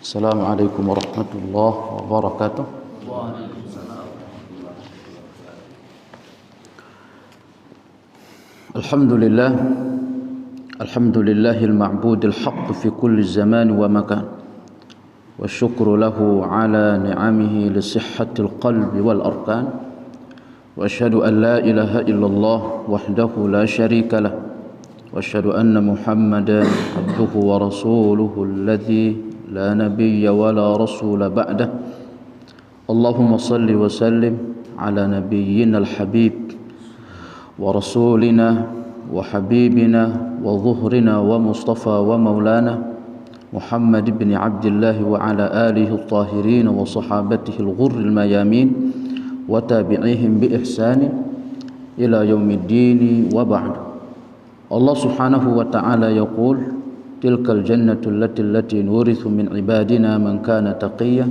Assalamualaikum warahmatullahi wabarakatuh. Alhamdulillah, alhamdulillahil ma'budil haqq fi kulli zaman wa makan. Wa syukru lahu ala ni'amihi li sihhatil qalbi wal arkan. Wa asyhadu an la ilaha illallah wahdahu la syarika lah. Wa asyhadu anna Muhammadan abduhu wa rasuluhu alladzi لا نبي ولا رسول بعده اللهم صل وسلم على نبينا الحبيب ورسولنا وحبيبنا وظهرنا ومصطفى ومولانا محمد بن عبد الله وعلى آله الطاهرين وصحابته الغر الميامين وتابعيهم بإحسان إلى يوم الدين وبعد. الله سبحانه وتعالى يقول تلك الجنة التي نورث من عبادنا من كان تقيا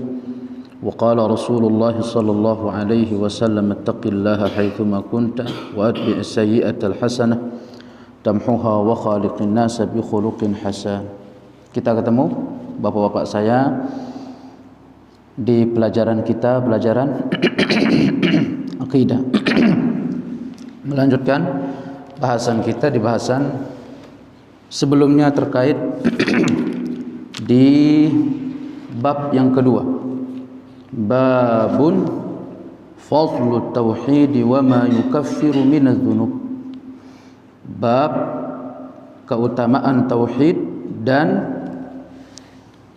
وقال رسول الله صلى الله عليه وسلم اتق الله حيثما كنت وأتبع السيئة الحسنة تمحوها وخالق الناس بخلق حسن. Kita ketemu bapak-bapak saya di pelajaran kita, pelajaran akidah. Melanjutkan bahasan kita di bahasan sebelumnya terkait di bab yang kedua, babun fadlu tauhid wa ma yukaffiru minadz dzunub, bab keutamaan tauhid dan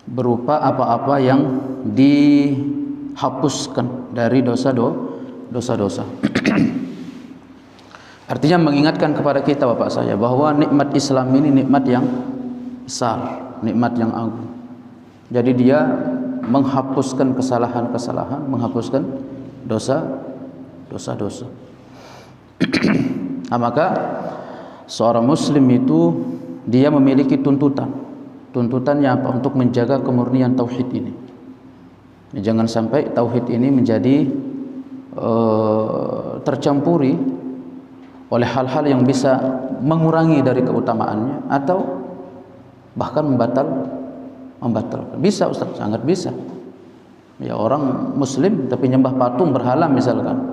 berupa apa-apa yang dihapuskan dari dosa-dosa. Artinya mengingatkan kepada kita bapak saya bahwa nikmat Islam ini nikmat yang besar, nikmat yang agung. Jadi dia menghapuskan kesalahan-kesalahan, menghapuskan dosa-dosa. Nah, maka seorang muslim itu dia memiliki tuntutannya apa? Untuk menjaga kemurnian tauhid ini. Jangan sampai tauhid ini menjadi tercampuri oleh hal-hal yang bisa mengurangi dari keutamaannya atau bahkan membatalkan. Bisa Ustaz, sangat bisa. Ya, orang muslim tapi nyembah patung berhala misalkan,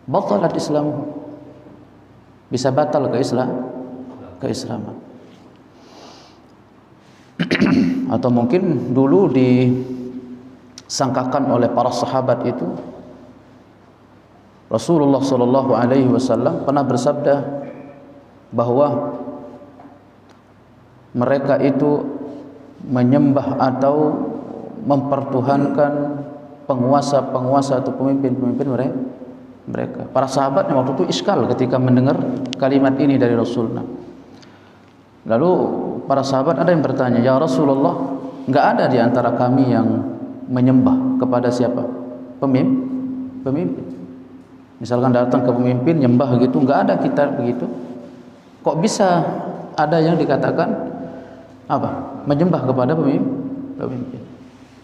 batalat Islamu, bisa batal keislaman. Atau mungkin dulu disangkakan oleh para sahabat itu Rasulullah sallallahu alaihi wasallam pernah bersabda bahwa mereka itu menyembah atau mempertuhankan penguasa-penguasa atau pemimpin-pemimpin mereka. Para sahabatnya waktu itu iskal ketika mendengar kalimat ini dari Rasulullah. Lalu para sahabat ada yang bertanya, "Ya Rasulullah, enggak ada di antara kami yang menyembah kepada siapa? Pemimpin. Misalkan datang ke pemimpin nyembah gitu, enggak ada kita begitu. Kok bisa ada yang dikatakan apa? Menyembah kepada pemimpin.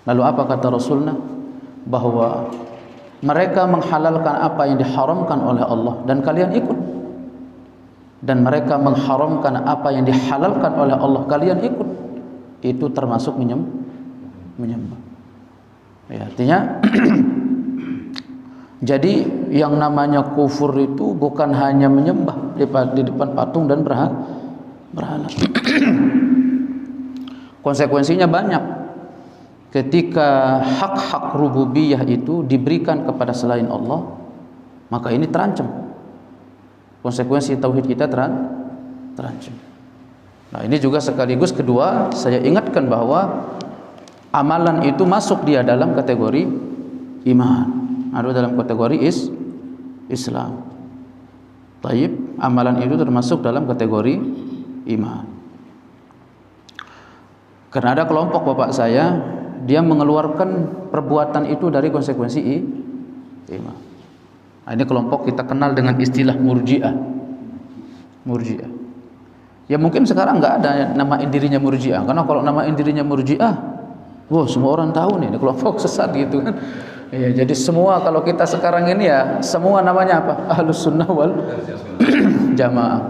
Lalu apa kata Rasulullah? Bahwa mereka menghalalkan apa yang diharamkan oleh Allah dan kalian ikut. Dan mereka mengharamkan apa yang dihalalkan oleh Allah, kalian ikut. Itu termasuk menyembah. Ya, artinya jadi yang namanya kufur itu bukan hanya menyembah di depan patung dan berhala. Konsekuensinya banyak. Ketika hak-hak rububiyah itu diberikan kepada selain Allah, maka ini terancam. Konsekuensi tauhid kita terancam. Nah, ini juga sekaligus kedua saya ingatkan bahwa amalan itu masuk dia dalam kategori iman. Ada dalam kategori Islam. Taib, amalan itu termasuk dalam kategori iman. Karena ada kelompok bapak saya, dia mengeluarkan perbuatan itu dari konsekuensi iman. Nah, ini kelompok kita kenal dengan istilah Murji'ah. Ya mungkin sekarang nggak ada namain dirinya Murji'ah, karena kalau namain dirinya Murji'ah, wah semua orang tahu nih, ini kelompok sesat gitu kan. Ya, jadi semua kalau kita sekarang ini ya semua namanya apa? Ahlus Sunnah wal Jamaah.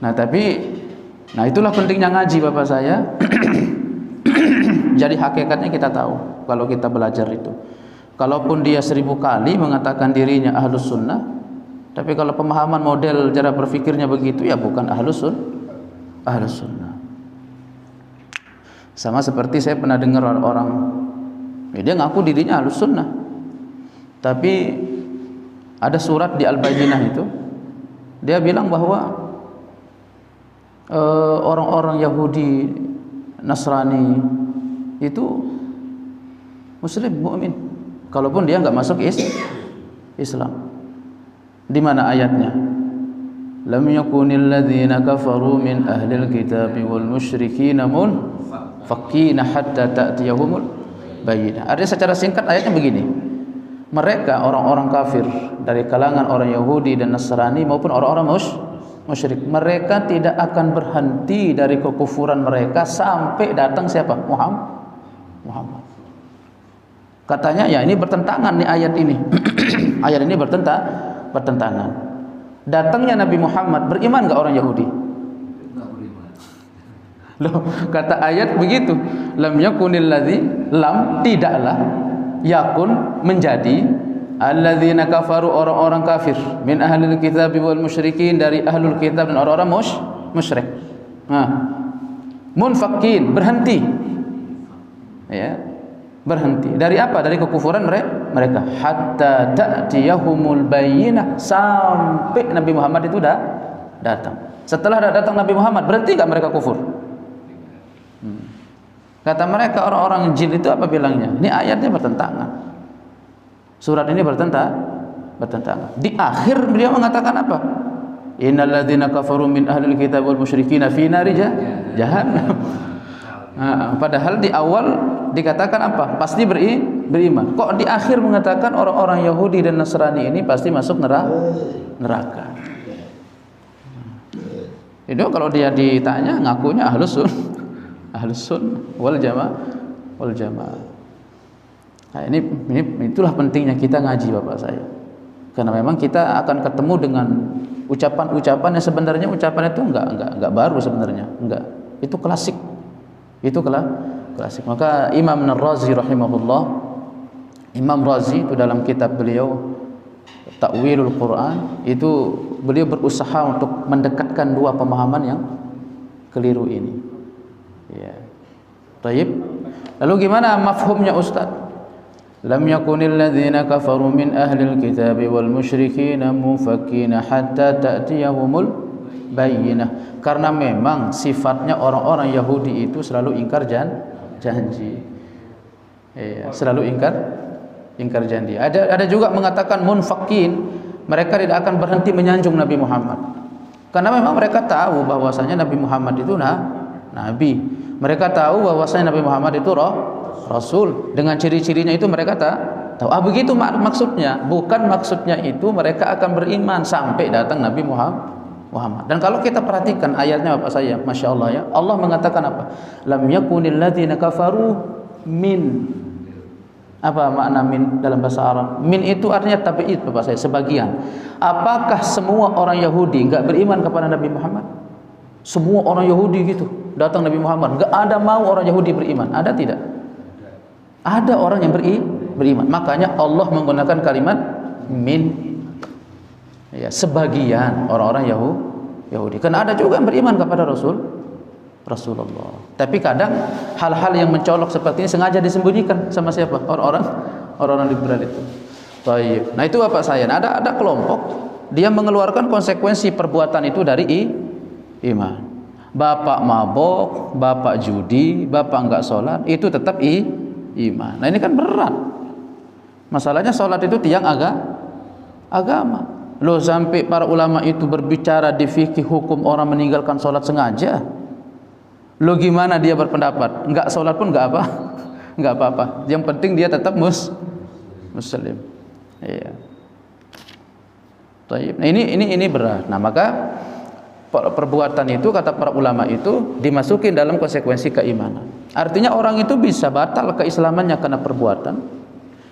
Nah itulah pentingnya ngaji bapak saya. Jadi hakikatnya kita tahu kalau kita belajar itu. Kalaupun dia 1000 kali mengatakan dirinya ahlus sunnah, tapi kalau pemahaman model cara berfikirnya begitu, ya bukan ahlus sunnah. Sama seperti saya pernah dengar orang, dia ngaku dirinya ahlus sunnah, tapi ada surat di Al-Bayyinah itu, dia bilang bahwa orang-orang Yahudi, Nasrani itu Muslim, mukmin, kalaupun dia nggak masuk Islam. Di mana ayatnya? Lam yakunil ladzina kafaru min ahlil kitabi wal musyrikin munfakkina hatta ta'tiyahumul bayyinah. Artinya secara singkat ayatnya begini. Mereka orang-orang kafir dari kalangan orang Yahudi dan Nasrani maupun orang-orang musyrik, mereka tidak akan berhenti dari kekufuran mereka sampai datang siapa? Muhammad. Katanya ya ini bertentangan nih ayat ini. Ayat ini bertentangan. Datangnya Nabi Muhammad, beriman enggak orang Yahudi? Loh, kata ayat begitu. Lam yakunil ladzi, lam tidaklah, yakun menjadi, alladzina kafaru orang-orang kafir, min ahlil kitab wal musyrikin dari ahlul kitab dan orang-orang musyrik. Munfakin, berhenti. Ya. Berhenti. Dari apa? Dari kekufuran mereka. Hatta ta'tiyahumul bayyinah, sampai Nabi Muhammad itu datang. Setelah datang Nabi Muhammad, berhenti enggak mereka kufur? Kata mereka orang-orang jin itu apa bilangnya? Ini ayatnya bertentangan. Surat ini bertentangan. Di akhir beliau mengatakan apa? Innal ladzina kafaru min ahlil kitab wal musyrikin fi nari jahannam. Padahal di awal dikatakan apa? Pasti beriman. Kok di akhir mengatakan orang-orang Yahudi dan Nasrani ini pasti masuk neraka? Itu kalau dia ditanya ngakunya ahlus sunnah wal jamaah. Nah, ini itulah pentingnya kita ngaji Bapak saya. Karena memang kita akan ketemu dengan ucapan-ucapan yang sebenarnya ucapan itu enggak baru sebenarnya, enggak. Itu klasik. Itu klasik. Maka Imam Ar-Razi rahimahullah, Imam Razi itu dalam kitab beliau Ta'wilul Quran, itu beliau berusaha untuk mendekatkan dua pemahaman yang keliru ini. Ya. Baik. Lalu gimana mafhumnya Ustaz? Lam yakunil ladzina kafaru min ahlil kitab wal musyrikin mufakkina hatta ta'tiyahumul bayyinah. Karena memang sifatnya orang-orang Yahudi itu selalu ingkar janji. Ya, selalu ingkar janji. Ada juga mengatakan munfakin, mereka tidak akan berhenti menyanjung Nabi Muhammad. Karena memang mereka tahu bahwasanya Nabi Muhammad itu nabi. Mereka tahu bahwasanya Nabi Muhammad itu rasul. Dengan ciri-cirinya itu mereka tahu. Begitu maksudnya. Bukan maksudnya itu mereka akan beriman sampai datang Nabi Muhammad. Dan kalau kita perhatikan ayatnya Bapak saya, Masya Allah ya, Allah mengatakan apa? Lam yakunil ladzina kafaru min. Apa makna min dalam bahasa Arab? Min itu artinya tabi'id Bapak saya, sebagian. Apakah semua orang Yahudi enggak beriman kepada Nabi Muhammad? Semua orang Yahudi gitu datang Nabi Muhammad, enggak ada mau orang Yahudi beriman. Ada tidak? Ada orang yang beriman. Makanya Allah menggunakan kalimat min. Ya, sebagian orang-orang Yahudi. Karena ada juga yang beriman kepada Rasulullah. Tapi kadang hal-hal yang mencolok seperti ini sengaja disembunyikan sama siapa? Orang-orang liberal itu. Baik. Nah, itu Bapak saya. Nah, ada kelompok dia mengeluarkan konsekuensi perbuatan itu dari iman. Bapak mabok, bapak judi, bapak enggak sholat, itu tetap iman. Nah, ini kan berat. Masalahnya sholat itu tiang agama. Loh, sampai para ulama itu berbicara di fikih hukum orang meninggalkan sholat sengaja. Loh, gimana dia berpendapat? Enggak sholat pun enggak apa-apa. Yang penting dia tetap muslim. Iya. Nah, ini berat. Nah, maka perbuatan itu kata para ulama itu dimasukin dalam konsekuensi keimanan. Artinya orang itu bisa batal keislamannya karena perbuatan,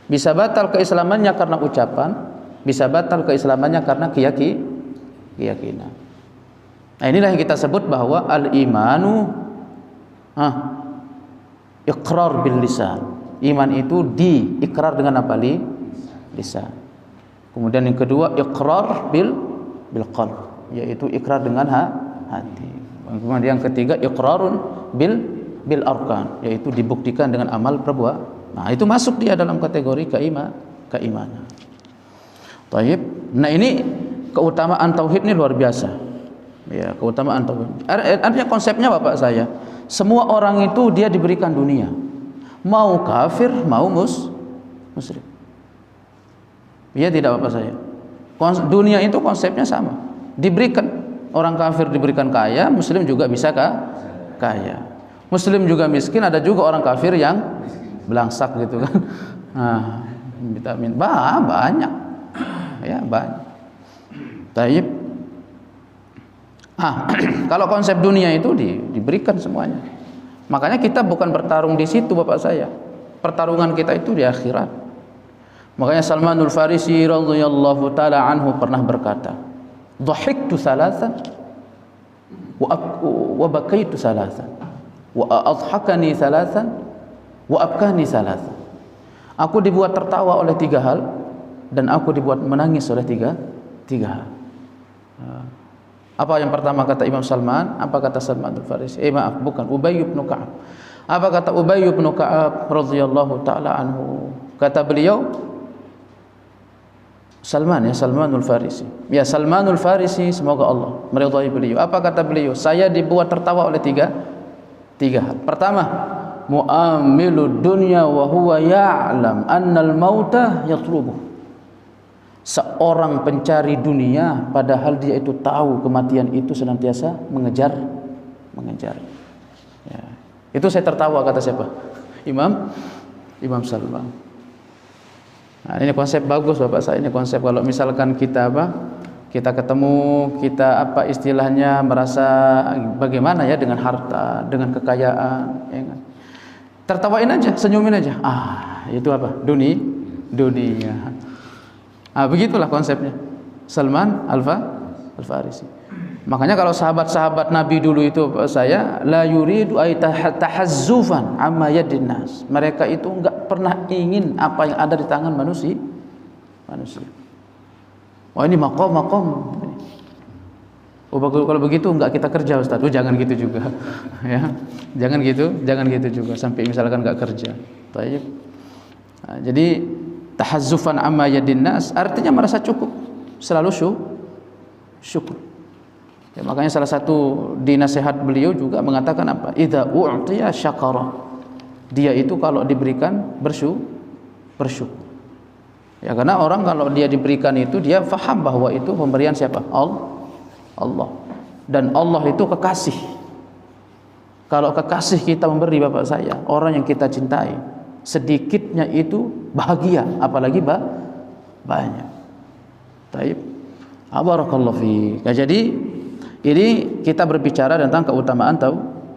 bisa batal keislamannya karena ucapan, bisa batal keislamannya karena keyakinan. Nah, inilah yang kita sebut bahwa al-imanu iqrar bil lisan. Iman itu diikrar dengan apa? Lisan. Kemudian yang kedua iqrar bil qalb, yaitu ikrar dengan hati. Kemudian yang ketiga iqrarun bil arkan, yaitu dibuktikan dengan amal perbuatan. Nah, itu masuk dia dalam kategori keimanan. Taib. Nah, ini keutamaan tauhid ini luar biasa. Ya, keutamaan tauhid. Artinya konsepnya Bapak saya, semua orang itu dia diberikan dunia. Mau kafir, mau musyrik. Iya tidak Bapak saya? Dunia itu konsepnya sama. Diberikan, orang kafir diberikan kaya, muslim juga bisa kaya. Muslim juga miskin, ada juga orang kafir yang belangsak gitu kan. Nah, vitamin banyak. Ya, banyak. Taib. Kalau konsep dunia itu diberikan semuanya. Makanya kita bukan bertarung di situ Bapak saya. Pertarungan kita itu di akhirat. Makanya Salmanul Farisi radhiyallahu taala anhu pernah berkata, "Dhahiktu thalathan wa bakaitu thalathan wa adhakani thalathan wa abkani thalathan." Aku dibuat tertawa oleh 3 hal dan aku dibuat menangis oleh tiga hal. Apa yang pertama kata Imam Salman? Apa kata Salmanul Farisi? Bukan, Ubay bin Ka'ab. Apa kata Ubay bin Ka'ab radhiyallahu taala anhu? Kata beliau, Salmanul Farisi. Ya, Salmanul Farisi, semoga Allah meridhai beliau. Apa kata beliau? Saya dibuat tertawa oleh tiga hal. Pertama, mu'amilud dunya wa huwa ya'lam annal mauta yatlubuh. Seorang pencari dunia padahal dia itu tahu kematian itu senantiasa mengejar. Ya. Itu saya tertawa kata siapa? Imam Salman. Nah, ini konsep bagus Bapak saya. Ini konsep kalau misalkan kita ketemu, kita istilahnya merasa bagaimana ya dengan harta, dengan kekayaan, ya kan? Tertawain aja, senyumin aja. Itu apa? Dunia. Begitulah konsepnya Salman Al-Farisi. Makanya kalau sahabat-sahabat Nabi dulu itu saya la yuridu ay tahazzufan amma yadin nas. Mereka itu enggak pernah ingin apa yang ada di tangan manusia. Wah, ini maqam. Kalau begitu enggak kita kerja Ustaz. Jangan gitu juga. Ya. Jangan gitu juga sampai misalkan enggak kerja. Baik. Jadi tahazzufan amma yadin nas artinya merasa cukup, selalu syukur. Ya, makanya salah satu di nasihat beliau juga mengatakan apa? Idza u'tiya syakara. Dia itu kalau diberikan bersyukur. Ya, karena orang kalau dia diberikan itu dia faham bahwa itu pemberian siapa? Allah. Dan Allah itu kekasih. Kalau kekasih kita memberi Bapak saya, orang yang kita cintai, sedikitnya itu bahagia, apalagi banyak. Taib. Barakallahu fiik. Jadi ini kita berbicara tentang keutamaan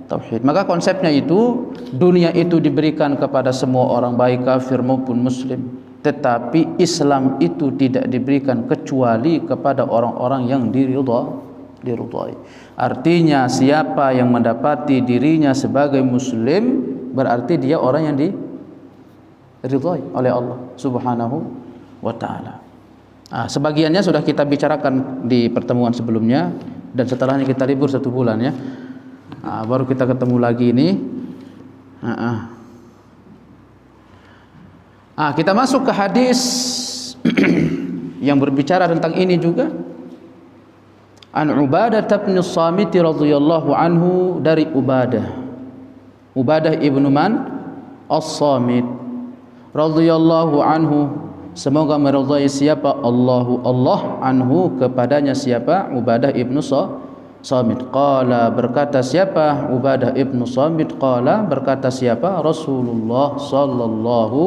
tauhid. Maka konsepnya itu dunia itu diberikan kepada semua orang baik kafir maupun muslim. Tetapi Islam itu tidak diberikan kecuali kepada orang-orang yang diridhai. Artinya siapa yang mendapati dirinya sebagai muslim berarti dia orang yang diridhai oleh Allah Subhanahu wa taala. Sebagiannya sudah kita bicarakan di pertemuan sebelumnya. Dan setelahnya kita libur 1 bulan ya. Baru kita ketemu lagi ini. Kita masuk ke hadis yang berbicara tentang ini juga. An Ubadah bin Samit radhiyallahu anhu, dari Ubadah ibnu Man As-Samit radhiyallahu anhu, semoga meridhai siapa Allah anhu kepadanya siapa Ubadah ibnu Samit. Qala, berkata siapa Ubadah ibnu Samit? Qala, berkata siapa Rasulullah sallallahu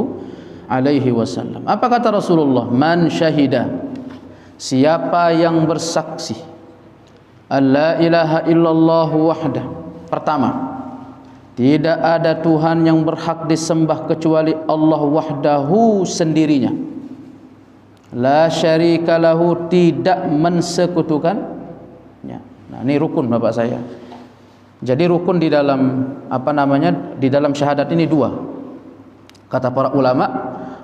alaihi wasallam. Apa kata Rasulullah? Man syahida, siapa yang bersaksi alla ilaha illallah wahdah. Pertama, tidak ada Tuhan yang berhak disembah kecuali Allah wahdahu, sendirinya. La syarika lahu, tidak mensekutukan. Nah, ini rukun Bapak saya. Jadi rukun di dalam di dalam syahadat ini dua. Kata para ulama,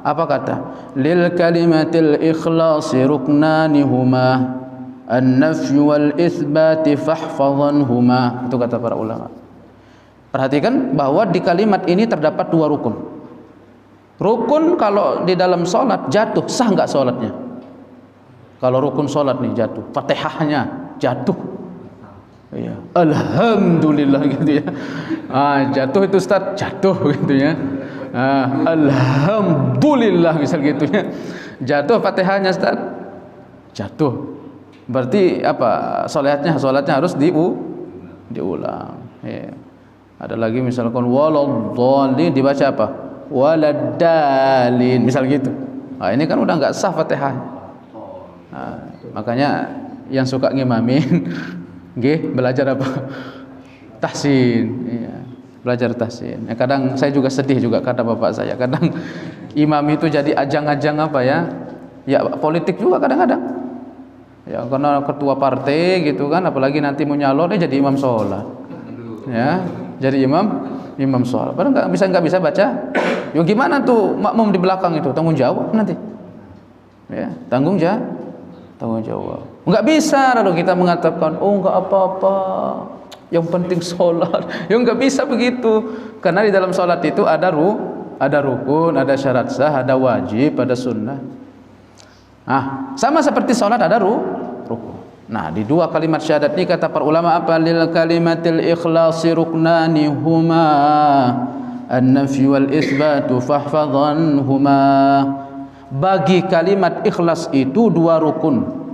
apa kata? Lil kalimatil ikhlasi ruknani huma an-nafyu wal itsbati fahfazanhuma. Itu kata para ulama. Perhatikan bahwa di kalimat ini terdapat dua rukun. Rukun kalau di dalam sholat jatuh, sah nggak sholatnya? Kalau rukun sholat nih jatuh, Fatihahnya jatuh. Iya. Alhamdulillah gitu ya. Jatuh itu Ustaz, jatuh gitu ya. Alhamdulillah misal gitu ya. Jatuh Fatihahnya Ustaz, jatuh. Berarti apa? Salatnya harus diulang. Ya. Ada lagi misalkan waladhdallin dibaca apa? Waladdallin misal gitu. Ini kan udah enggak sah Fatihah. Makanya yang suka ngimamin belajar apa? Tahsin. Iya. Belajar tahsin. Kadang saya juga sedih juga kata bapak saya. Kadang imam itu jadi ajang-ajang apa ya? Ya politik juga kadang-kadang. Ya karena ketua partai gitu kan, apalagi nanti mau nyalon jadi imam sholat. Ya, jadi imam sholat. Padahal nggak bisa baca. Yo gimana tuh makmum di belakang itu tanggung jawab nanti. Ya, tanggung jawab. Enggak bisa lalu kita mengatakan, oh enggak apa-apa, yang penting sholat. Ya enggak bisa begitu, karena di dalam sholat itu ada rukun, ada syarat sah, ada wajib, ada sunnah. Sama seperti sholat ada rukun. Nah, di dua kalimat syahadat ini kata para ulama apa? Lil kalimatil ikhlasi ruknani huma an-nafyu wal itsbatu fahfazanhuma. Bagi kalimat ikhlas itu dua rukun.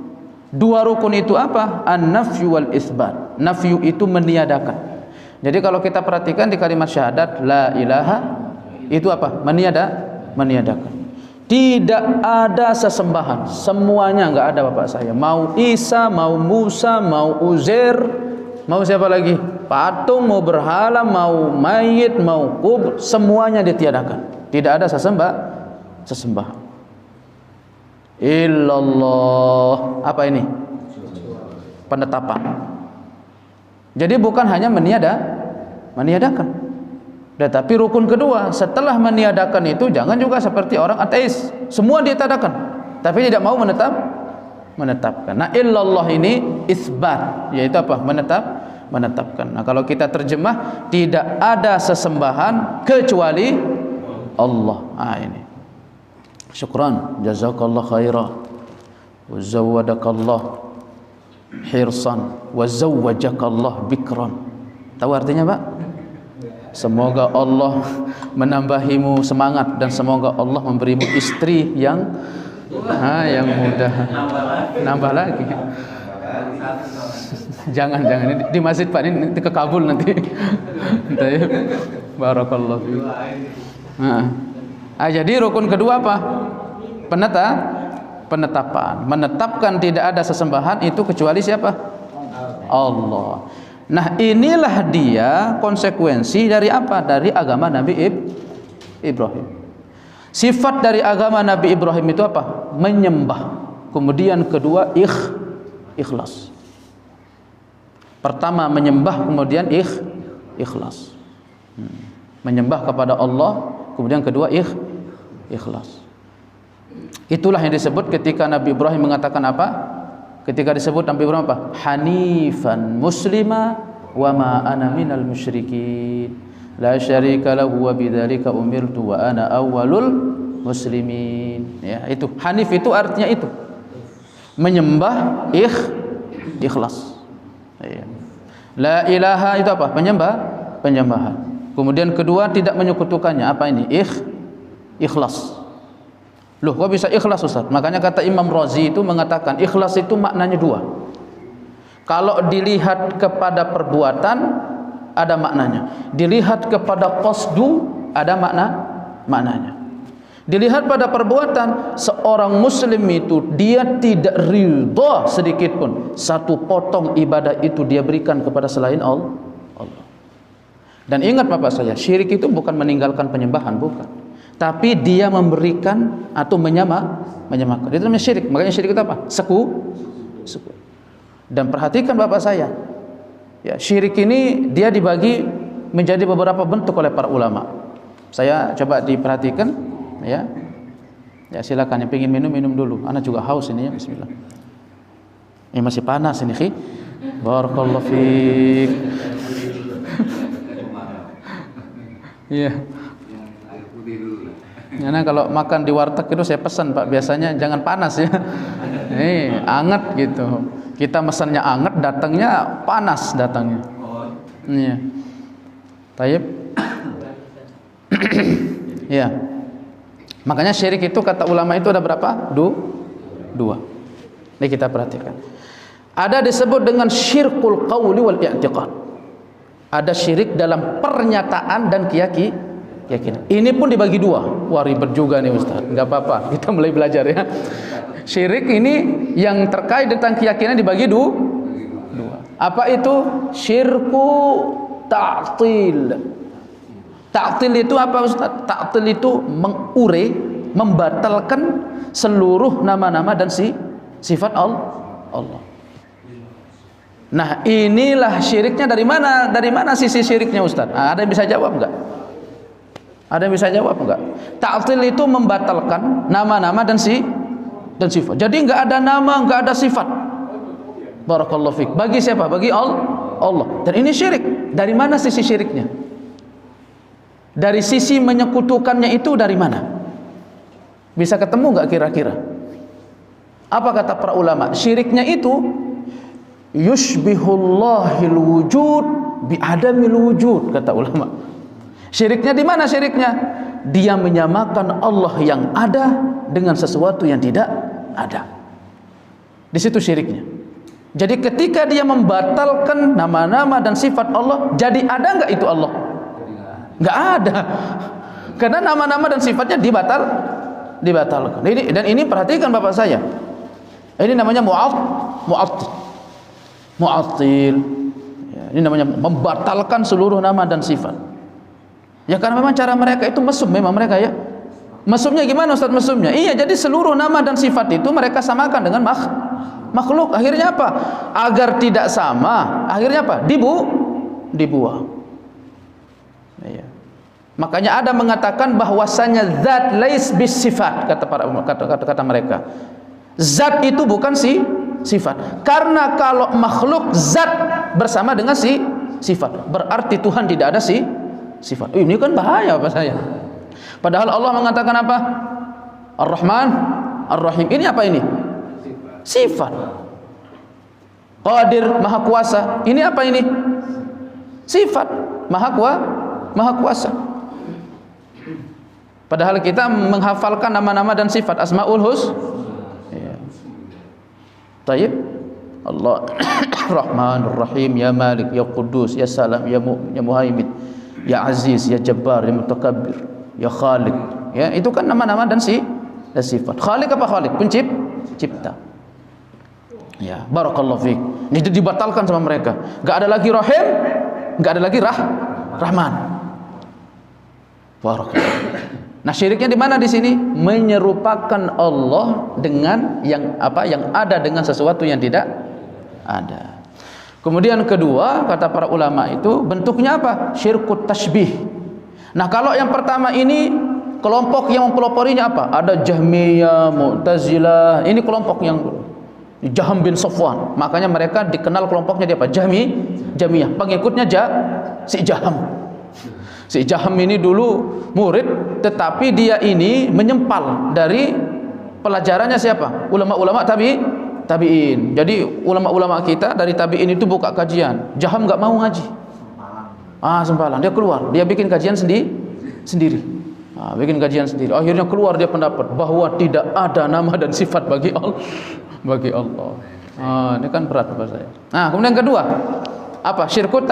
Dua rukun itu apa? An-nafyu wal itsbat. Nafyu itu meniadakan. Jadi kalau kita perhatikan di kalimat syahadat la ilaha itu apa? Meniadakan. Tidak ada sesembahan. Semuanya enggak ada bapak saya. Mau Isa, mau Musa, mau Uzair, mau siapa lagi? Patung, mau berhala, mau mayit, mau kubur, semuanya ditiadakan. Tidak ada sesembahan. Illallah. Apa ini? Penetapan. Jadi bukan hanya meniadakan. Tetapi rukun kedua setelah meniadakan itu jangan juga seperti orang ateis. Semua ditiadakan, tapi tidak mau menetapkan. Nah, illallah ini isbat, yaitu apa? Menetapkan. Nah, kalau kita terjemah tidak ada sesembahan kecuali Allah. Ini. Syukran, jazakallah khairah, wa zawwadakallah hirsan, wa zawwajakallah bikran. Tahu artinya, Pak? Semoga Allah menambahimu semangat dan semoga Allah memberimu istri yang mudah. Nambah lagi. Jangan ini di masjid Pak, ini ke Kabul nanti. Barakallahu fiik. Jadi rukun kedua apa? Penetapan. Menetapkan tidak ada sesembahan itu kecuali siapa? Allah. Nah, inilah dia konsekuensi dari apa? Dari agama Nabi Ibrahim. Sifat dari agama Nabi Ibrahim itu apa? Menyembah. Kemudian kedua ikhlas. Pertama menyembah, kemudian ikhlas. Menyembah kepada Allah, kemudian kedua ikhlas. Itulah yang disebut ketika Nabi Ibrahim mengatakan apa? Ketika disebut Nabi Ibrahim apa? Hanifan muslima wa ma ana minal musyrikin. La syarika lahu wa bidzalika umirtu wa ana awwalul muslimin. Ya, itu hanif itu artinya itu. Menyembah ikhlas. Ya. La ilaha itu apa? Penyembahan. Kemudian kedua tidak menyekutukannya. Apa ini? Ikhlas. Loh, kok bisa ikhlas Ustaz? Makanya kata Imam Razi itu mengatakan ikhlas itu maknanya dua. Kalau dilihat kepada perbuatan ada maknanya. Dilihat kepada qasdu ada maknanya. Dilihat pada perbuatan, seorang muslim itu dia tidak ridha sedikit pun satu potong ibadah itu dia berikan kepada selain Allah. Dan ingat Bapak saya, syirik itu bukan meninggalkan penyembahan, bukan. Tapi dia memberikan atau menyamakan. Itu namanya syirik. Makanya syirik itu apa? Seku. Dan perhatikan Bapak saya, Ya, syirik ini dia dibagi menjadi beberapa bentuk oleh para ulama. Saya coba diperhatikan, ya. Ya silakan, yang pengen minum dulu. Ana juga haus ini ya, bismillah. Ini masih panas ini, khi. Barakallahu fiik. Iya. Karena kalau makan di warteg itu saya pesan, Pak, biasanya jangan panas ya. Anget gitu. Kita mesennya anget, datangnya panas datangnya. Iya. Tayyib. Iya. Makanya syirik itu kata ulama itu ada berapa? Dua. Ini kita perhatikan. Ada disebut dengan syirkul qawli wal i'tiqad. Ada syirik dalam pernyataan dan keyakinan. Ini pun dibagi dua. Wah, ribet juga nih Ustaz. Enggak apa-apa, kita mulai belajar ya. Syirik ini yang terkait tentang keyakinan dibagi dua. Apa itu? Syirku ta'til. Ta'til itu apa Ustaz? Ta'til itu membatalkan seluruh nama-nama dan sifat Allah. Nah, inilah syiriknya dari mana? Dari mana sisi syiriknya Ustaz? Ada yang bisa jawab enggak? Ada yang bisa jawab enggak? Ta'til itu membatalkan nama-nama dan sifat. Jadi enggak ada nama, enggak ada sifat. Barakallahu fiik. Bagi siapa? Bagi Allah. Dan ini syirik. Dari mana sisi syiriknya? Dari sisi menyekutukannya itu dari mana? Bisa ketemu enggak kira-kira? Apa kata para ulama? Syiriknya itu yushbihullahil wujud bi'adamil wujud, kata ulama. Syiriknya di mana syiriknya? Dia menyamakan Allah yang ada dengan sesuatu yang tidak ada. Di situ syiriknya. Jadi ketika dia membatalkan nama-nama dan sifat Allah, jadi ada enggak itu Allah? Enggak ada. Karena nama-nama dan sifatnya dibatalkan. Ini perhatikan Bapak saya. Ini namanya mu'attil. Ya, ini namanya membatalkan seluruh nama dan sifat. Ya karena memang cara mereka itu mesum, memang mereka ya. Mesumnya gimana Ustaz mesumnya? Iya, jadi seluruh nama dan sifat itu mereka samakan dengan makhluk. Akhirnya apa? Agar tidak sama, akhirnya apa? Dibuang. Ya. Makanya ada mengatakan bahwasanya zat lais bis sifat, kata mereka. Zat itu bukan sifat. Karena kalau makhluk zat bersama dengan sifat, berarti Tuhan tidak ada sifat. Ini kan bahaya Pak saya. Padahal Allah mengatakan apa? Ar-Rahman, Ar-Rahim. Ini apa ini? Sifat. Qadir, Maha Kuasa. Ini apa ini? Sifat. Maha Kuasa. Padahal kita menghafalkan nama-nama dan sifat Asmaul Husna. Ya. Tayyib. Allah Rahman, Rahim, Ya Malik, Ya Quddus, Ya Salam, Ya Mu'min, Ya Muhaimin, Ya Aziz, Ya Jabbar, Ya Mutakabbir, Ya Khaliq. Ya, itu kan nama-nama dan sifat. Khaliq apa Khaliq? Pencipta. Ya, barakallahu fiik. Ini dibatalkan sama mereka. Enggak ada lagi Rahim, enggak ada lagi Rahman. Barakallahu. Nah, syiriknya di mana di sini? Menyerupakan Allah dengan yang ada dengan sesuatu yang tidak ada. Kemudian kedua, kata para ulama itu bentuknya apa? Syirkut tashbih. Nah, kalau yang pertama ini kelompok yang mempeloporinya apa? Ada Jahmiyah, Mu'tazilah. Ini kelompok yang Jaham bin Safwan. Makanya mereka dikenal kelompoknya dia apa? Jahmiyah. Pengikutnya si Jaham. Si Jaham ini dulu murid, tetapi dia ini menyempal dari pelajarannya siapa? Ulama-ulama tabi'in. Jadi ulama-ulama kita dari tabi'in itu buka kajian. Jaham enggak mau ngaji. Sempalan. Dia keluar, dia bikin kajian sendiri. Bikin kajian sendiri. Akhirnya keluar dia pendapat bahwa tidak ada nama dan sifat bagi Allah. Ini kan berat buat saya. Nah, kemudian kedua, apa? Syirkut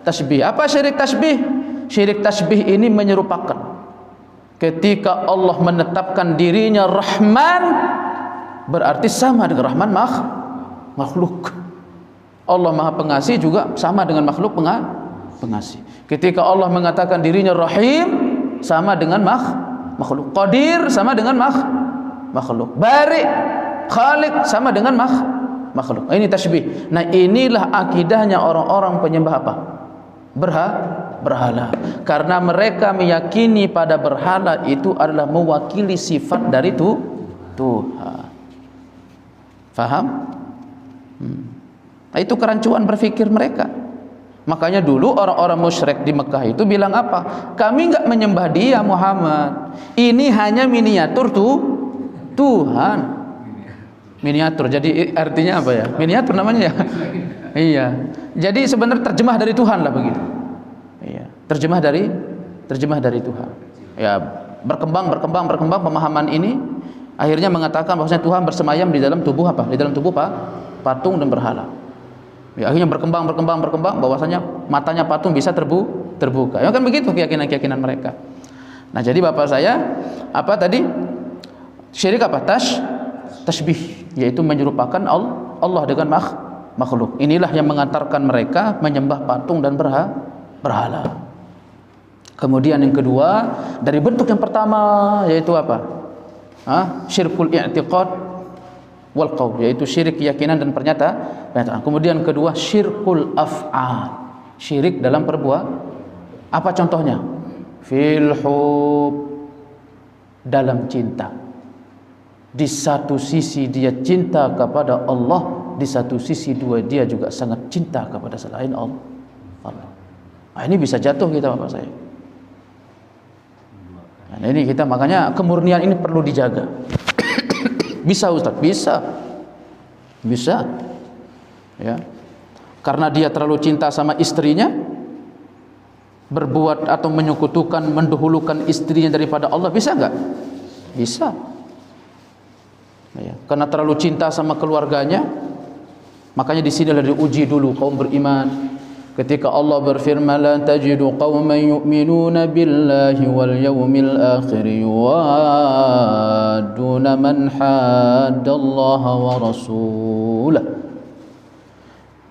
tasbih. Apa syirik tasbih? Syirik tasbih ini menyerupakan. Ketika Allah menetapkan dirinya Rahman, berarti sama dengan Rahman makhluk. Allah Maha Pengasih juga sama dengan makhluk pengasih. Ketika Allah mengatakan dirinya Rahim, sama dengan makhluk. Qadir sama dengan makhluk. Bari, Khaliq sama dengan makhluk. Ini tasbih. Nah, inilah akidahnya orang-orang penyembah apa? Berhala. Karena mereka meyakini pada berhala itu adalah mewakili sifat dari Tuhan. Faham? Nah, itu kerancuan berfikir mereka. Makanya dulu orang-orang musyrik di Mekah itu bilang apa? Kami enggak menyembah dia Muhammad. Ini hanya miniatur Tuhan. Miniatur. Jadi artinya apa ya? Miniatur namanya ya. Iya. Jadi sebenarnya terjemah dari Tuhan lah begitu. Iya. Terjemah dari Tuhan. Ya, berkembang pemahaman ini akhirnya mengatakan bahwasanya Tuhan bersemayam di dalam tubuh apa? Di dalam tubuh patung dan berhala. Ya, akhirnya berkembang bahwasanya matanya patung bisa terbuka. Ya kan begitu keyakinan mereka. Nah, jadi bapak saya apa tadi? Syirik apa? Tasbih, yaitu menyerupakan Allah dengan makhluk. Inilah yang mengantarkan mereka menyembah patung dan berhala. Kemudian yang kedua, dari bentuk yang pertama yaitu apa? Syirkul i'tiqad wal qaul, yaitu syirik keyakinan dan pernyataan. Kemudian kedua, syirkul af'al, syirik dalam perbuatan. Apa contohnya? Fil hub, dalam cinta. Di satu sisi dia cinta kepada Allah, di satu sisi dia juga sangat cinta kepada selain Allah. Nah, ini bisa jatuh kita bapak saya. Nah, ini kita makanya kemurnian ini perlu dijaga. Bisa Ustaz, bisa ya, karena dia terlalu cinta sama istrinya, berbuat atau menyekutukan, mendahulukan istrinya daripada Allah, bisa enggak? Bisa ya, karena terlalu cinta sama keluarganya. Makanya di sini diuji dulu kaum beriman. Ketika Allah berfirman, la tajidu qauman yu'minuna billahi wal yawmil akhir yuwadduna man haddallaha wa rasulah.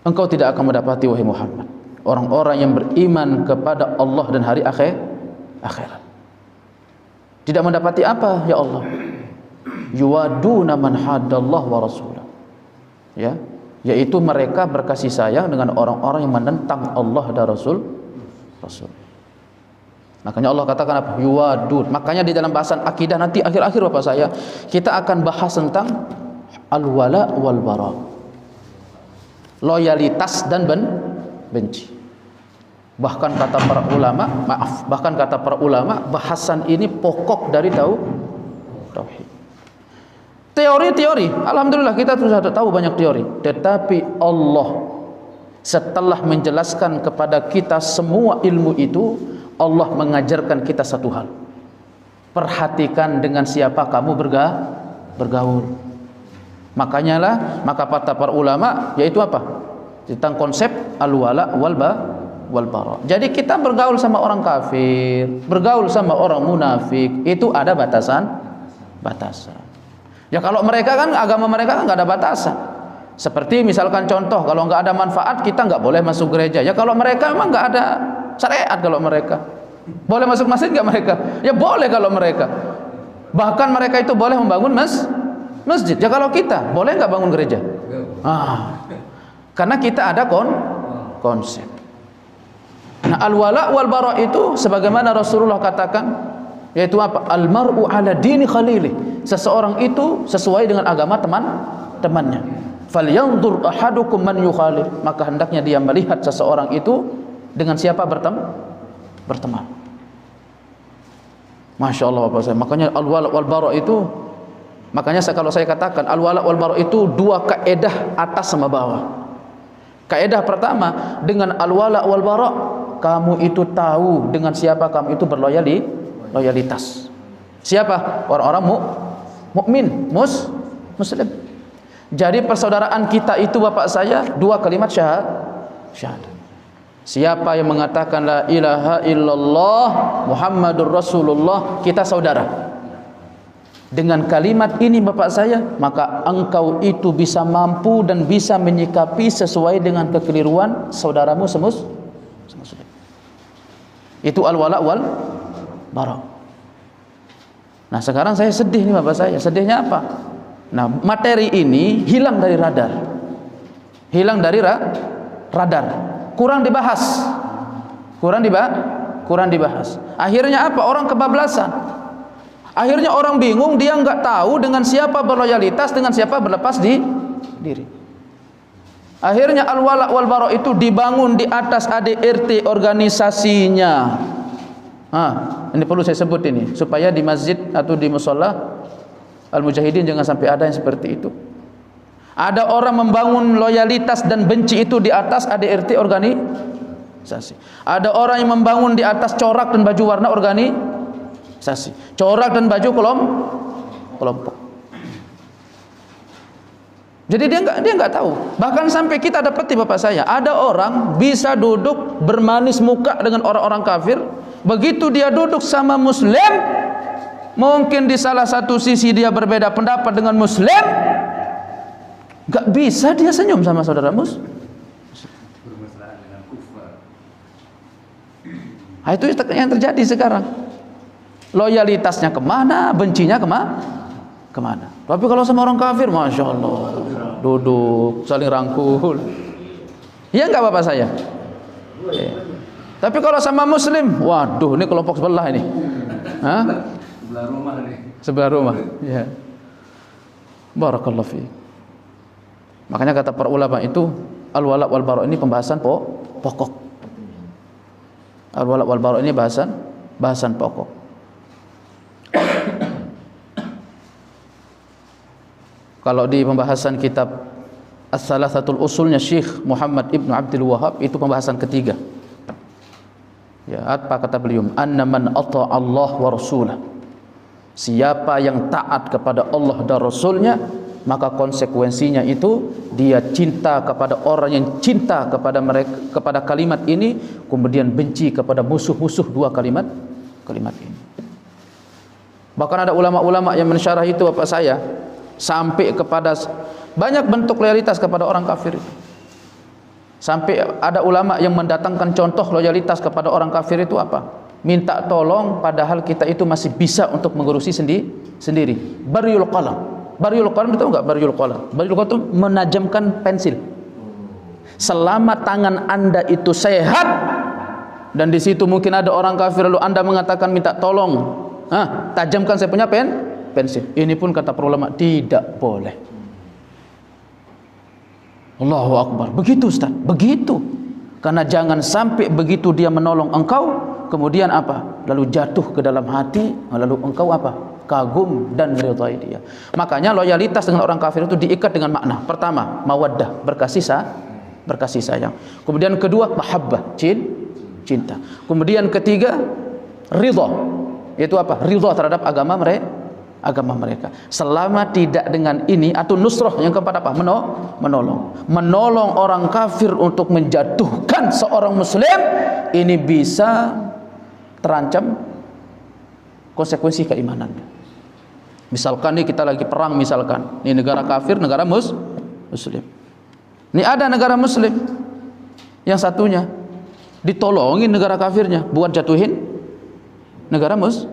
Engkau tidak akan mendapati wahai Muhammad orang-orang yang beriman kepada Allah dan hari akhirat. Tidak mendapati apa ya Allah? Yuwadduna man haddallaha wa rasulah. Ya, yaitu mereka berkasih sayang dengan orang-orang yang menentang Allah dan Rasul. Makanya Allah katakan apa? Yuwadun. Makanya di dalam bahasan akidah nanti akhir-akhir bapak saya kita akan bahas tentang al-wala wal bara, loyalitas dan benci. Bahkan kata para ulama, bahasan ini pokok dari tauhid. Teori, alhamdulillah kita sudah tahu banyak teori. Tetapi Allah setelah menjelaskan kepada kita semua ilmu itu, Allah mengajarkan kita satu hal. Perhatikan dengan siapa kamu bergaul. Maka kata para ulama yaitu apa? Tentang konsep al-wala wal bara. Jadi kita bergaul sama orang kafir, bergaul sama orang munafik, itu ada batasan. Ya kalau mereka kan agama mereka kan nggak ada batasan. Seperti misalkan contoh, kalau nggak ada manfaat kita nggak boleh masuk gereja. Ya kalau mereka memang nggak ada syariat. Kalau mereka boleh masuk masjid nggak mereka? Ya boleh kalau mereka. Bahkan mereka itu boleh membangun masjid. Ya kalau kita boleh nggak bangun gereja? Karena kita ada konsep. Nah, al-wala wal bara itu sebagaimana Rasulullah katakan, yaitu apa? Al-mar'u ala dini khalilih. Seseorang itu sesuai dengan agama temannya. Falyanzur ahadukum man yukhalil. Maka hendaknya dia melihat seseorang itu dengan siapa berteman. Masya Allah bapak saya. Makanya al-wala wal bara itu, makanya kalau saya katakan al-wala wal bara itu dua kaedah atas sama bawah. Kaedah pertama, dengan al-wala wal bara kamu itu tahu dengan siapa kamu itu loyalitas. Siapa? Orang-orang mukmin, muslim. Jadi persaudaraan kita itu bapak saya dua kalimat syahadat. Siapa yang mengatakan la ilaha illallah Muhammadur Rasulullah, kita saudara. Dengan kalimat ini bapak saya, maka engkau itu bisa mampu dan bisa menyikapi sesuai dengan kekeliruan saudaramu semuslim. Itu al-wala wal bara. Nah sekarang saya sedih nih bapak saya. Sedihnya apa? Nah materi ini hilang dari radar. hilang dari radar, kurang dibahas. Akhirnya apa? Orang kebablasan. Akhirnya orang bingung, dia nggak tahu dengan siapa berloyalitas, dengan siapa berlepas diri. Akhirnya al-wala wal bara itu dibangun di atas ADRT organisasinya. Ini perlu saya sebut ini supaya di masjid atau di mushola al-mujahidin jangan sampai ada yang seperti itu. Ada orang membangun loyalitas dan benci itu di atas ADRT organisasi. Ada orang yang membangun di atas corak dan baju warna organisasi, corak dan baju kelompok. Jadi dia nggak tahu. Bahkan sampai kita dapati bapak saya, ada orang bisa duduk bermanis muka dengan orang-orang kafir. Begitu dia duduk sama muslim, mungkin di salah satu sisi dia berbeda pendapat dengan muslim, nggak bisa dia senyum sama saudara muslim. Itu yang terjadi sekarang. Loyalitasnya kemana, bencinya kemana. Tapi kalau sama orang kafir, masya Allah, duduk saling rangkul. Iya nggak bapak saya? Tapi kalau sama muslim, waduh, ini kelompok sebelah ini. Sebelah rumah nih. Sebelah rumah. Ya. Barakallahu fiik. Makanya kata para ulama itu, al-wala wal bara ini pembahasan pokok. Al-wala wal bara ini bahasan pokok. Kalau di pembahasan kitab As-Salasatul Usulnya Syekh Muhammad Ibn Abdul Wahhab, itu pembahasan ketiga. Ya, apa kata beliau? Anna man ata'a Allah wa rasulah. Siapa yang taat kepada Allah dan Rasulnya, maka konsekuensinya itu dia cinta kepada orang yang cinta kepada mereka, kepada kalimat ini, kemudian benci kepada musuh-musuh dua kalimat ini. Bahkan ada ulama-ulama yang mensyarah itu bapak saya, sampai kepada banyak bentuk loyalitas kepada orang kafir itu. Sampai ada ulama yang mendatangkan contoh loyalitas kepada orang kafir itu apa? Minta tolong padahal kita itu masih bisa untuk mengurusi sendiri. Baryul qalam. Baryul qalam itu enggak? Baryul qalam. Baryul qalam itu menajamkan pensil. Selama tangan Anda itu sehat dan di situ mungkin ada orang kafir lalu Anda mengatakan minta tolong, tajamkan saya punya pensil. Ini pun kata para ulama tidak boleh. Allahu Akbar. Begitu Ustaz, begitu. Karena jangan sampai begitu dia menolong engkau, kemudian apa? Lalu jatuh ke dalam hati, lalu engkau apa? Kagum dan meridai dia. Makanya loyalitas dengan orang kafir itu diikat dengan makna. Pertama, mawaddah, berkasih sayang. Kemudian kedua, mahabbah, cinta. Kemudian ketiga, ridha. Itu apa? Ridha terhadap agama mereka. Selama tidak dengan ini, atau nusrah yang keempat apa? Menolong orang kafir untuk menjatuhkan seorang muslim, ini bisa terancam konsekuensi keimanannya. Misalkan nih kita lagi perang, misalkan ini negara kafir, negara muslim. Ini ada negara muslim, yang satunya ditolongin negara kafirnya buat jatuhin negara muslim.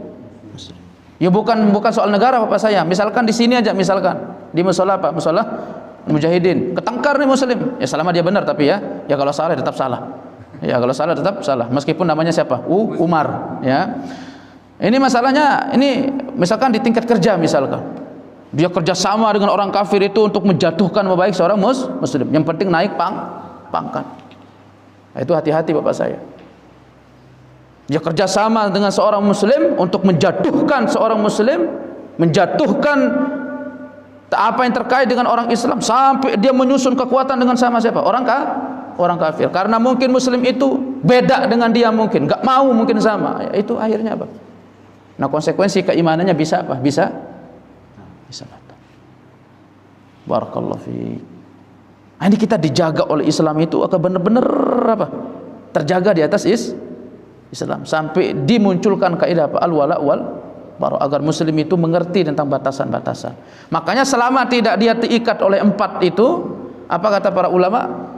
Ya bukan soal negara bapak saya. Misalkan di sini aja, misalkan di musola apa? Musola mujahidin. Ketangkar nih muslim. Ya selama dia benar, tapi ya kalau salah tetap salah. Ya kalau salah tetap salah. Meskipun namanya siapa? Umar. Ya. Ini masalahnya. Ini misalkan di tingkat kerja misalkan. Dia kerja sama dengan orang kafir itu untuk menjatuhkan baik seorang muslim. Yang penting naik pangkat. Nah, itu hati-hati bapak saya. Dia kerjasama dengan seorang muslim untuk menjatuhkan seorang muslim, menjatuhkan apa yang terkait dengan orang Islam, sampai dia menyusun kekuatan dengan sama siapa? Orang kafir. Karena mungkin muslim itu beda dengan dia, mungkin nggak mau, mungkin sama. Ya, itu akhirnya apa? Nah, konsekuensi keimanannya bisa apa? Bisa batal. Barakallahu fiik. Nah, ini kita dijaga oleh Islam itu akan benar-benar apa? Terjaga di atas Islam, sampai dimunculkan kaidah apa? Al-wala wal bara, agar muslim itu mengerti tentang batasan-batasan. Makanya selama tidak dia terikat oleh empat itu, apa kata para ulama?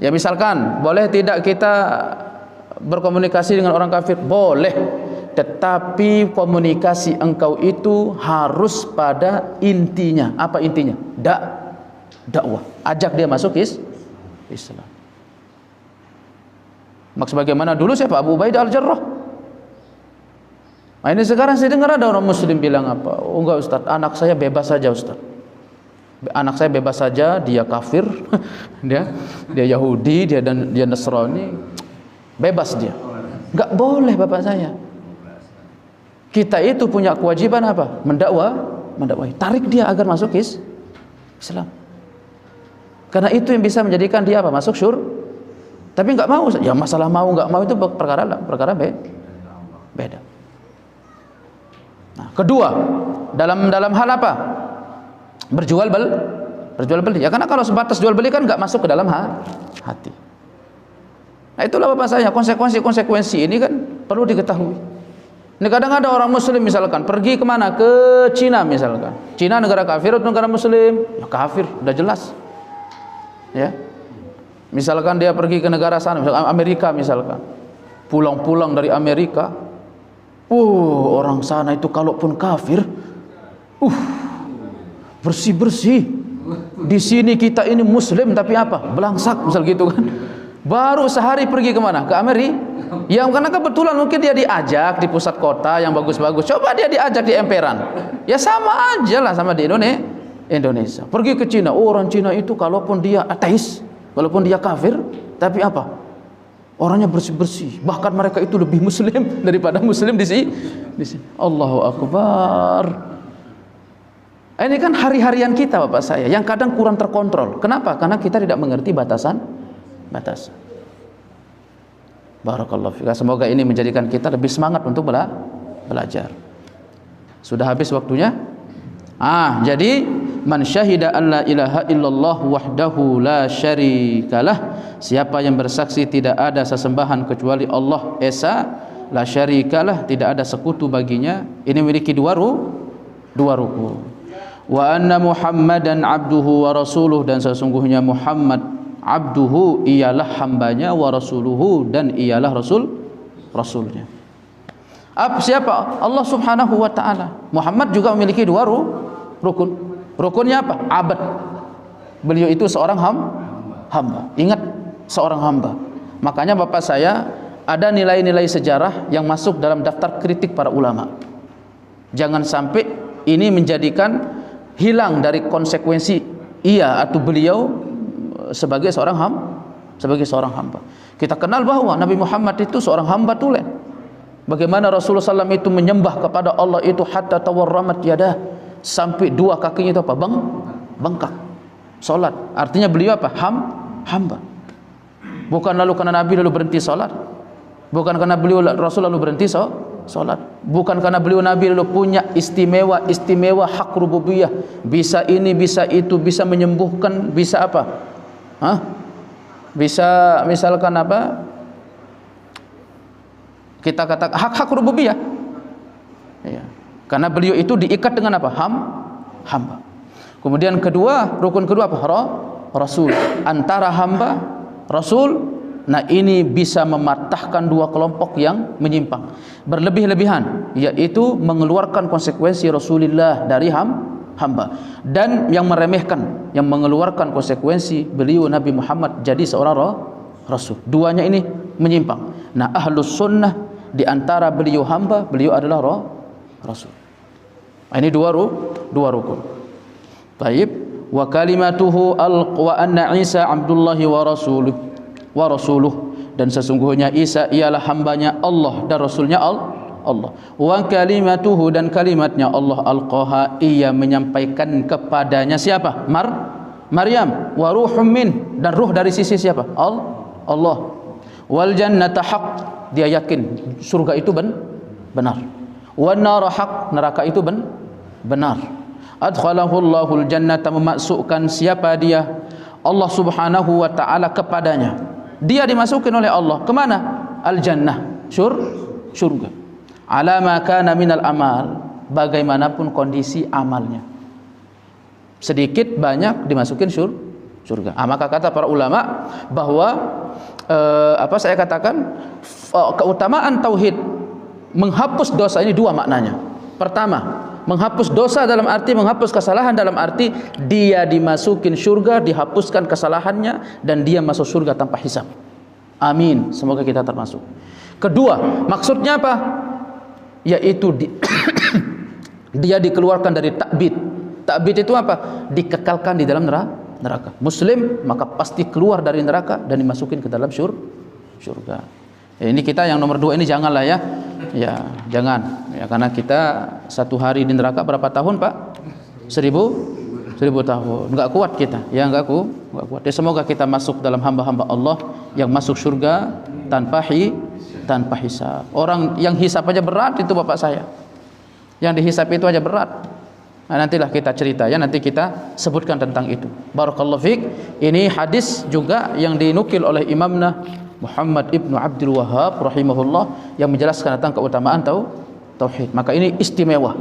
Ya misalkan boleh tidak kita berkomunikasi dengan orang kafir? Boleh, tetapi komunikasi engkau itu harus pada intinya. Apa intinya? Dakwah. Ajak dia masuk Islam. Maka sebagaimana dulu siapa? Abu Ubaidah Al-Jarrah. Nah, ini sekarang saya dengar ada orang muslim bilang apa? Oh enggak Ustaz, anak saya bebas saja Ustaz. Anak saya bebas saja, dia kafir, dia Yahudi, dia Nasrani, bebas dia. Enggak boleh bapak saya. Kita itu punya kewajiban apa? Mendakwahi. Tarik dia agar masuk Islam. Karena itu yang bisa menjadikan dia apa? Masuk syurga. Tapi enggak mau. Ya masalah mau enggak mau itu perkara beda. Nah, kedua, dalam hal apa? Berjual beli. Ya karena kalau sebatas jual beli kan enggak masuk ke dalam hati. Nah, itulah bapak saya, konsekuensi ini kan perlu diketahui. Ini kadang ada orang muslim misalkan pergi kemana? Ke Cina misalkan. Cina negara kafir atau negara muslim? Ya kafir, udah jelas. Ya. Misalkan dia pergi ke negara sana, misalkan Amerika misalkan. Pulang dari Amerika. Orang sana itu kalaupun kafir, bersih-bersih. Di sini kita ini muslim tapi apa? Belangsak misal gitu kan. Baru sehari pergi kemana? Ke Amerika. Ya karena kebetulan mungkin dia diajak di pusat kota yang bagus-bagus. Coba dia diajak di emperan. Ya sama aja lah sama di Indonesia. Pergi ke Cina. Orang Cina itu kalaupun dia ateis, walaupun dia kafir, tapi apa? Orangnya bersih-bersih. Bahkan mereka itu lebih muslim daripada muslim di sini. Allahu Akbar. Ini kan hari-harian kita bapak saya yang kadang kurang terkontrol. Kenapa? Karena kita tidak mengerti batasan. Barakallahu fika. Semoga ini menjadikan kita lebih semangat untuk belajar. Sudah habis waktunya? Jadi man syahida an la ilaha illallah wahdahu la syarikalah, siapa yang bersaksi tidak ada sesembahan kecuali Allah esa, la syarikalah, tidak ada sekutu baginya, ini memiliki dua rukun. Wa anna Muhammadan abduhu wa rasuluh, dan sesungguhnya Muhammad abduhu ialah hambanya, wa rasuluhu dan ialah rasulnya. Siapa? Allah Subhanahu wa taala. Muhammad juga memiliki dua rukun. Rukunnya apa? Abad. Beliau itu seorang hamba. Ingat, seorang hamba. Makanya bapak saya ada nilai-nilai sejarah yang masuk dalam daftar kritik para ulama. Jangan sampai ini menjadikan hilang dari konsekuensi ia atau beliau sebagai seorang hamba. Kita kenal bahwa Nabi Muhammad itu seorang hamba tulen. Bagaimana Rasulullah SAW itu menyembah kepada Allah itu hatta tawarramat yadah, sampai dua kakinya itu apa? Bengkak. Salat. Artinya beliau apa? Hamba. Bukan lalu karena Nabi lalu berhenti salat. Bukan karena beliau Rasul lalu berhenti salat. Bukan karena beliau Nabi lalu punya istimewa hak rububiyah. Bisa ini, bisa itu, bisa menyembuhkan, bisa apa? Bisa misalkan apa? Kita katakan hak rububiyah. Ya. Karena beliau itu diikat dengan apa? Hamba. Kemudian rukun kedua apa? Rasul. Antara hamba, Rasul. Nah ini bisa mematahkan dua kelompok yang menyimpang, berlebih-lebihan, yaitu mengeluarkan konsekuensi Rasulullah dari hamba, dan yang meremehkan, yang mengeluarkan konsekuensi beliau Nabi Muhammad jadi seorang Rasul. Duanya ini menyimpang. Nah ahlus sunnah di antara beliau hamba, beliau adalah Rasul. Ini dua rukun. Baik. Wa kalimatuhu wa anna Isa Abdullahi wa rasuluh, dan sesungguhnya Isa ialah hambanya Allah dan rasulnya Allah. Wa kalimatuhu, dan kalimatnya Allah, alqaha, ia menyampaikan kepadanya siapa? Maryam. Wa ruhum min, dan ruh dari sisi siapa? Allah. Wal jannata haq, dia yakin surga itu benar. Wan nar haq, neraka itu benar. Adkhalahu Allahul jannata, memasukkan siapa dia? Allah Subhanahu wa taala kepadanya. Dia dimasukin oleh Allah kemana? Al jannah, surga. Ala ma kana minal amal, bagaimanapun kondisi amalnya, sedikit banyak dimasukin surga. Maka kata para ulama bahwa saya katakan keutamaan tauhid menghapus dosa ini dua maknanya. Pertama, menghapus dosa dalam arti menghapus kesalahan, dalam arti dia dimasukin surga, dihapuskan kesalahannya, dan dia masuk surga tanpa hisab. Amin, semoga kita termasuk. Kedua, maksudnya apa? Yaitu dia dikeluarkan dari takbid. Takbid itu apa? Dikekalkan di dalam neraka. Muslim maka pasti keluar dari neraka dan dimasukin ke dalam surga. Ya, ini kita yang nomor 2 ini janganlah ya. Ya, jangan. Ya, karena kita satu hari di neraka berapa tahun, Pak? 1000 tahun. Enggak kuat kita. Ya, enggak kuat. Ya, semoga kita masuk dalam hamba-hamba Allah yang masuk surga tanpa hisab. Orang yang hisab aja berat itu Bapak saya. Yang dihisab itu aja berat. Nah, nantilah kita cerita ya, nanti kita sebutkan tentang itu. Barakallahu fiik. Ini hadis juga yang dinukil oleh Imamna Muhammad ibnu Abdul Wahhab rahimahullah yang menjelaskan tentang keutamaan tauhid. Maka ini istimewa.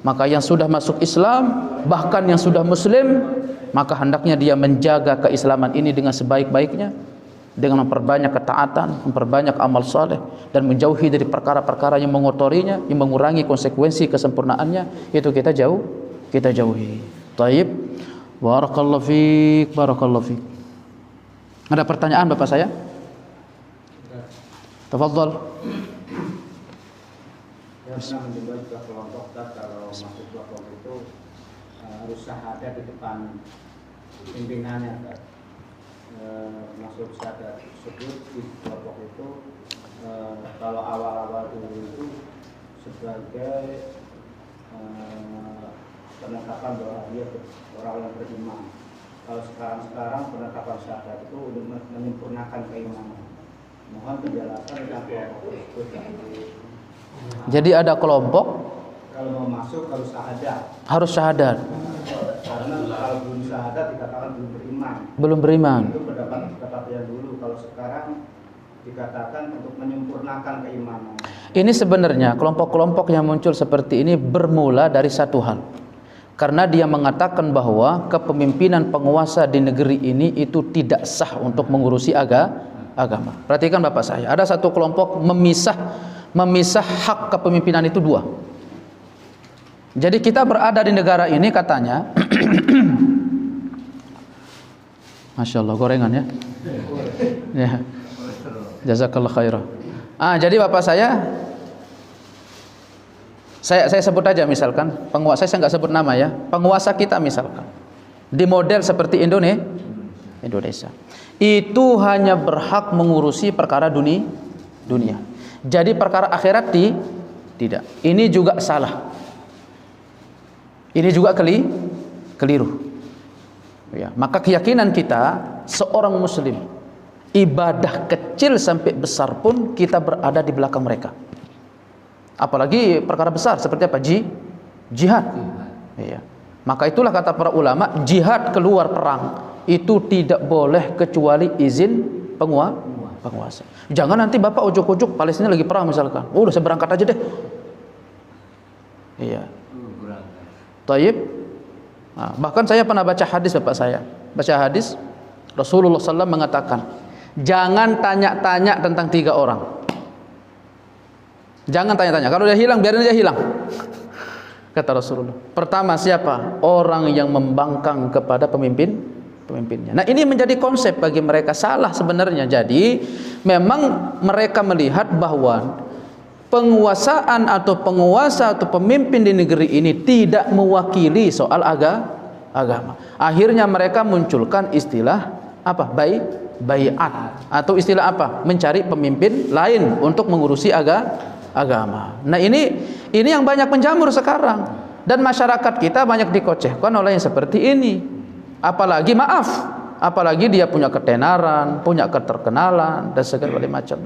Maka yang sudah masuk Islam, bahkan yang sudah Muslim, maka hendaknya dia menjaga keislaman ini dengan sebaik-baiknya, dengan memperbanyak ketaatan, memperbanyak amal saleh, dan menjauhi dari perkara-perkara yang mengotorinya, yang mengurangi konsekuensi kesempurnaannya. Itu kita jauhi. Taib. Barakallahu fiik. Ada pertanyaan Bapak saya? Tafadhal. Saya pernah mencoba juga kelompok kalau masuk kelompok itu harus syahadat di depan pimpinannya. Masuk syahadat tersebut di kelompok itu kalau awal-awal dulu itu sebagai penetapan bahwa dia orang yang beriman. Kalau sekarang penetapan syahadat itu untuk menyempurnakan keimanan. Mohon penjelasan tentang kelompok tersebut. Jadi ada kelompok kalau mau masuk harus syahadat. Karena kalau belum syahadat dikatakan belum beriman. Itu pendapat yang dulu. Kalau sekarang dikatakan untuk menyempurnakan keimanan. Ini sebenarnya kelompok-kelompok yang muncul seperti ini bermula dari satu hal. Karena dia mengatakan bahwa kepemimpinan penguasa di negeri ini itu tidak sah untuk mengurusi agama. Perhatikan Bapak saya, ada satu kelompok memisah hak kepemimpinan itu dua. Jadi kita berada di negara ini katanya Masya Allah, gorengan ya. Ya. Jazakallah khairah. Jadi Bapak saya sebut aja misalkan penguasa, saya nggak sebut nama ya, penguasa kita misalkan di model seperti Indonesia itu hanya berhak mengurusi perkara dunia. Jadi perkara akhirat tidak. Ini juga salah. Ini juga keliru. Ya, maka keyakinan kita seorang muslim, ibadah kecil sampai besar pun kita berada di belakang mereka. Apalagi perkara besar seperti apa? Jihad. Ya. Maka itulah kata para ulama, jihad keluar perang itu tidak boleh kecuali izin penguasa. Jangan nanti Bapak ujuk-ujuk Palestina lagi perang misalkan. Udah saya berangkat aja deh. Iya. Taib. Bahkan saya pernah baca hadis Bapak saya. Baca hadis Rasulullah SAW mengatakan, jangan tanya-tanya tentang 3 orang. Jangan tanya-tanya. Kalau dia hilang, biarin dia hilang. Kata Rasulullah. Pertama siapa? Orang yang membangkang kepada pemimpinnya. Nah, ini menjadi konsep bagi mereka, salah sebenarnya. Jadi memang mereka melihat bahwa penguasaan atau penguasa atau pemimpin di negeri ini tidak mewakili soal agama. Akhirnya mereka munculkan istilah apa? Baiat atau istilah apa? Mencari pemimpin lain untuk mengurusi agama. Nah, ini yang banyak menjamur sekarang, dan masyarakat kita banyak dikocehkan oleh yang seperti ini. Apalagi dia punya ketenaran, punya keterkenalan dan segala macam.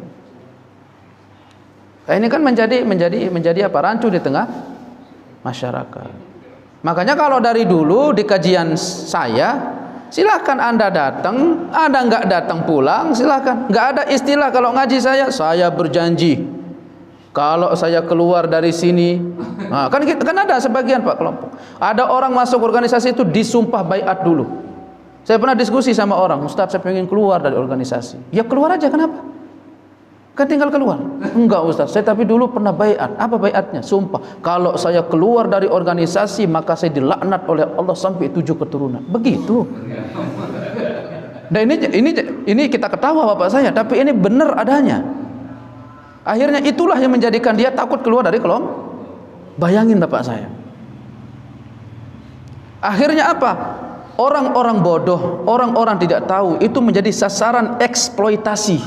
Ini kan menjadi apa? Rancu di tengah masyarakat. Makanya kalau dari dulu di kajian saya, silakan Anda datang, Anda nggak datang pulang, silakan. Nggak ada istilah kalau ngaji saya berjanji kalau saya keluar dari sini. Nah, kan ada sebagian Pak kelompok. Ada orang masuk organisasi itu disumpah baiat dulu. Saya pernah diskusi sama orang, Ustadz saya pengen keluar dari organisasi. Ya keluar aja, kenapa? Kan tinggal keluar. Enggak Ustaz, saya tapi dulu pernah baiat. Apa baiatnya? Sumpah, kalau saya keluar dari organisasi maka saya dilaknat oleh Allah sampai 7 keturunan. Begitu. Dan ini kita ketawa bapak saya, tapi ini benar adanya. Akhirnya itulah yang menjadikan dia takut keluar dari kelompok. Bayangin bapak saya. Akhirnya apa? Orang-orang bodoh, orang-orang tidak tahu itu menjadi sasaran eksploitasi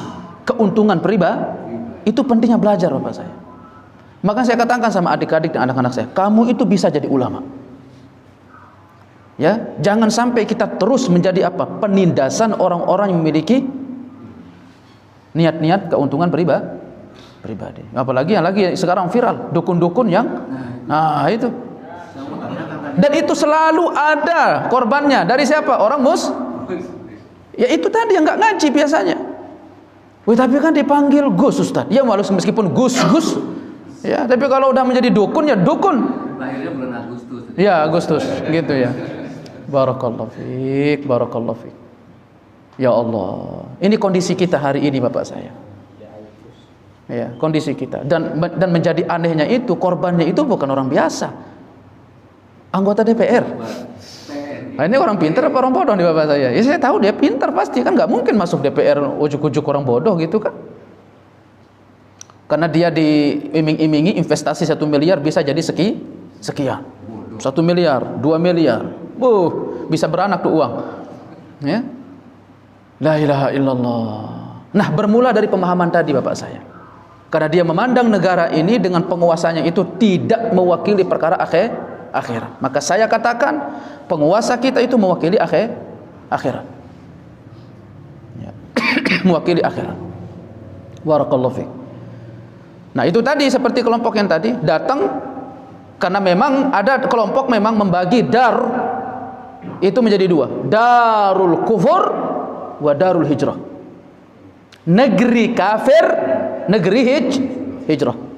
keuntungan pribadi. Itu pentingnya belajar bapak saya. Maka saya katakan sama adik-adik dan anak-anak saya, kamu itu bisa jadi ulama. Ya, jangan sampai kita terus menjadi apa? Penindasan orang-orang yang memiliki niat-niat keuntungan pribadi. Apalagi yang lagi sekarang viral, dukun-dukun yang itu. Dan itu selalu ada korbannya. Dari siapa? Orang ya itu tadi yang nggak ngaji biasanya. Wih, tapi kan dipanggil Gus Ustaz. Ya meskipun Gus. Ya, tapi kalau udah menjadi dukun ya dukun. Lahirnya bulan Agustus. Ya, Agustus gitu ya. Barakallahu fiik. Ya Allah. Ini kondisi kita hari ini bapak saya. Ya, kondisi kita. Dan menjadi anehnya itu, korbannya itu bukan orang biasa. Anggota DPR. Nah, ini orang pintar apa orang bodoh nih bapak saya? Ya saya tahu dia pintar pasti, kan nggak mungkin masuk DPR ujuk-ujuk orang bodoh gitu kan? Karena dia diiming-imingi investasi 1 miliar bisa jadi sekian. 1 miliar, 2 miliar. Bisa beranak tuh uang. Ya. La ilaha illallah. Nah, bermula dari pemahaman tadi bapak saya. Karena dia memandang negara ini dengan penguasanya itu tidak mewakili perkara akhirat. Maka saya katakan penguasa kita itu mewakili akhirat. Ya. Mewakili akhirat. Barakallahu fiik. Nah, itu tadi seperti kelompok yang tadi datang karena memang ada kelompok memang membagi dar itu menjadi 2. Darul kufur wa darul hijrah. Negeri kafir, negeri hijrah.